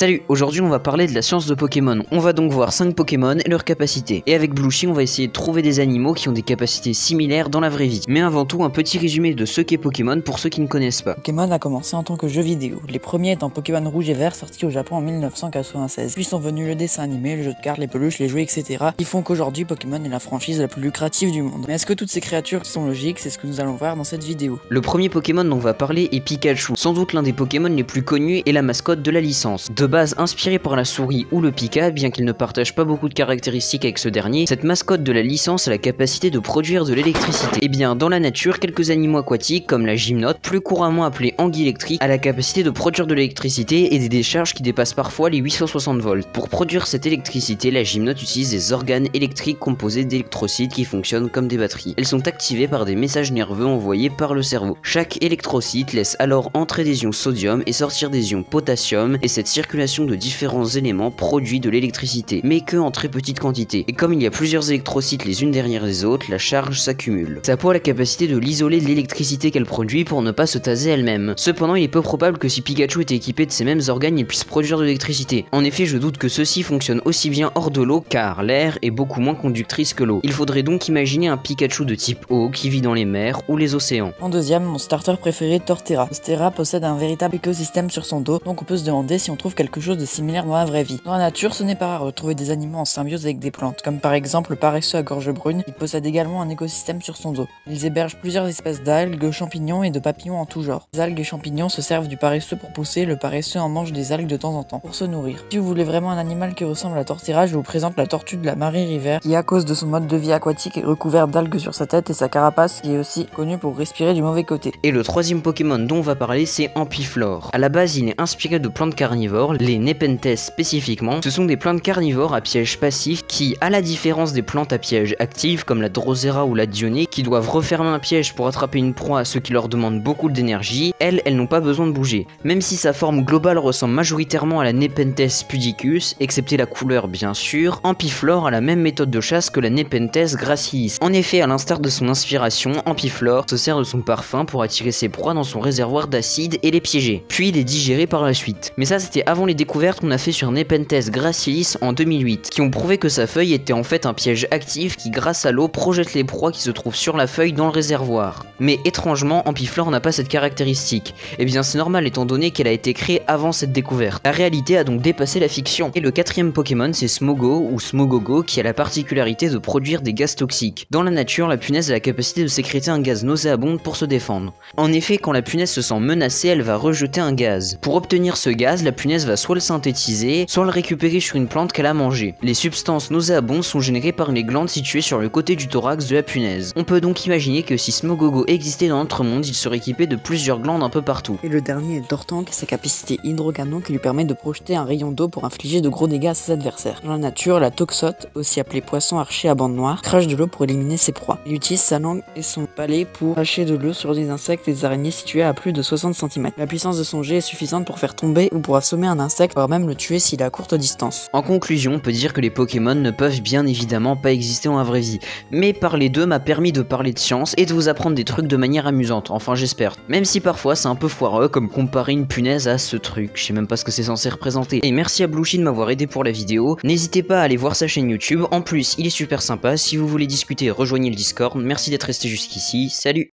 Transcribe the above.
Salut, aujourd'hui on va parler de la science de Pokémon. On va donc voir 5 Pokémon et leurs capacités. Et avec Blueshy on va essayer de trouver des animaux qui ont des capacités similaires dans la vraie vie. Mais avant tout un petit résumé de ce qu'est Pokémon pour ceux qui ne connaissent pas. Pokémon a commencé en tant que jeu vidéo, les premiers étant Pokémon Rouge et Vert sortis au Japon en 1996. Puis sont venus le dessin animé, le jeu de cartes, les peluches, les jouets, etc. qui font qu'aujourd'hui Pokémon est la franchise la plus lucrative du monde. Mais est-ce que toutes ces créatures sont logiques? C'est ce que nous allons voir dans cette vidéo. Le premier Pokémon dont on va parler est Pikachu, sans doute l'un des Pokémon les plus connus et la mascotte de la licence. De base inspiré par la souris ou le Pika, bien qu'il ne partage pas beaucoup de caractéristiques avec ce dernier, cette mascotte de la licence a la capacité de produire de l'électricité. Et bien dans la nature, quelques animaux aquatiques comme la gymnote, plus couramment appelée anguille électrique, a la capacité de produire de l'électricité et des décharges qui dépassent parfois les 860 volts. Pour produire cette électricité, la gymnote utilise des organes électriques composés d'électrocytes qui fonctionnent comme des batteries. Elles sont activées par des messages nerveux envoyés par le cerveau. Chaque électrocyte laisse alors entrer des ions sodium et sortir des ions potassium, et cette circulation de différents éléments produit de l'électricité, mais que en très petite quantité. Et comme il y a plusieurs électrocytes les unes derrière les autres, la charge s'accumule. Sa peau a la capacité de l'isoler de l'électricité qu'elle produit pour ne pas se taser elle-même. Cependant, il est peu probable que si Pikachu était équipé de ces mêmes organes, il puisse produire de l'électricité. En effet, je doute que ceux-ci fonctionnent aussi bien hors de l'eau, car l'air est beaucoup moins conductrice que l'eau. Il faudrait donc imaginer un Pikachu de type eau qui vit dans les mers ou les océans. En deuxième, mon starter préféré, Torterra. Torterra possède un véritable écosystème sur son dos, donc on peut se demander si on trouve quelque chose de similaire dans la vraie vie. Dans la nature, ce n'est pas rare de retrouver des animaux en symbiose avec des plantes, comme par exemple le paresseux à gorge brune, qui possède également un écosystème sur son dos. Ils hébergent plusieurs espèces d'algues, champignons et de papillons en tout genre. Les algues et champignons se servent du paresseux pour pousser, le paresseux en mange des algues de temps en temps, pour se nourrir. Si vous voulez vraiment un animal qui ressemble à Torterra, je vous présente la tortue de la Marie River, qui à cause de son mode de vie aquatique est recouverte d'algues sur sa tête et sa carapace, qui est aussi connue pour respirer du mauvais côté. Et le troisième Pokémon dont on va parler, c'est Ampiflore. À la base, il est inspiré de plantes carnivores, les Nepenthes spécifiquement. Ce sont des plantes carnivores à piège passif qui, à la différence des plantes à piège actifs comme la Drosera ou la Dionée, qui doivent refermer un piège pour attraper une proie, ce qui leur demande beaucoup d'énergie, elles n'ont pas besoin de bouger. Même si sa forme globale ressemble majoritairement à la Nepenthes pudicus, excepté la couleur bien sûr, Ampiflore a la même méthode de chasse que la Nepenthes gracilis. En effet, à l'instar de son inspiration, Ampiflore se sert de son parfum pour attirer ses proies dans son réservoir d'acide et les piéger, puis les digérer par la suite. Mais ça c'était avant les découvertes qu'on a fait sur Nepenthes gracilis en 2008, qui ont prouvé que sa feuille était en fait un piège actif qui grâce à l'eau projette les proies qui se trouvent sur la feuille dans le réservoir. Mais étrangement, Ampiflore n'a pas cette caractéristique. Et bien c'est normal étant donné qu'elle a été créée avant cette découverte. La réalité a donc dépassé la fiction. Et le quatrième Pokémon c'est Smogo ou Smogogo qui a la particularité de produire des gaz toxiques. Dans la nature, la punaise a la capacité de sécréter un gaz nauséabond pour se défendre. En effet, quand la punaise se sent menacée, elle va rejeter un gaz. Pour obtenir ce gaz, la punaise va soit le synthétiser, soit le récupérer sur une plante qu'elle a mangée. Les substances nauséabondes sont générées par les glandes situées sur le côté du thorax de la punaise. On peut donc imaginer que si Smogogo existait dans notre monde, il serait équipé de plusieurs glandes un peu partout. Et le dernier est Tortank, sa capacité hydrocanon qui lui permet de projeter un rayon d'eau pour infliger de gros dégâts à ses adversaires. Dans la nature, la toxote, aussi appelée poisson archer à bande noire, crache de l'eau pour éliminer ses proies. Il utilise sa langue et son palais pour cracher de l'eau sur des insectes et des araignées situées à plus de 60 cm. La puissance de son jet est suffisante pour faire tomber ou pour assommer un insecte, voire même le tuer s'il est à courte distance. En conclusion, on peut dire que les Pokémon ne peuvent bien évidemment pas exister dans la vraie vie, mais parler d'eux m'a permis de parler de science et de vous apprendre des trucs de manière amusante, enfin j'espère. Même si parfois c'est un peu foireux comme comparer une punaise à ce truc, je sais même pas ce que c'est censé représenter. Et merci à Blueshy de m'avoir aidé pour la vidéo, n'hésitez pas à aller voir sa chaîne YouTube, en plus il est super sympa, si vous voulez discuter rejoignez le Discord, merci d'être resté jusqu'ici, salut.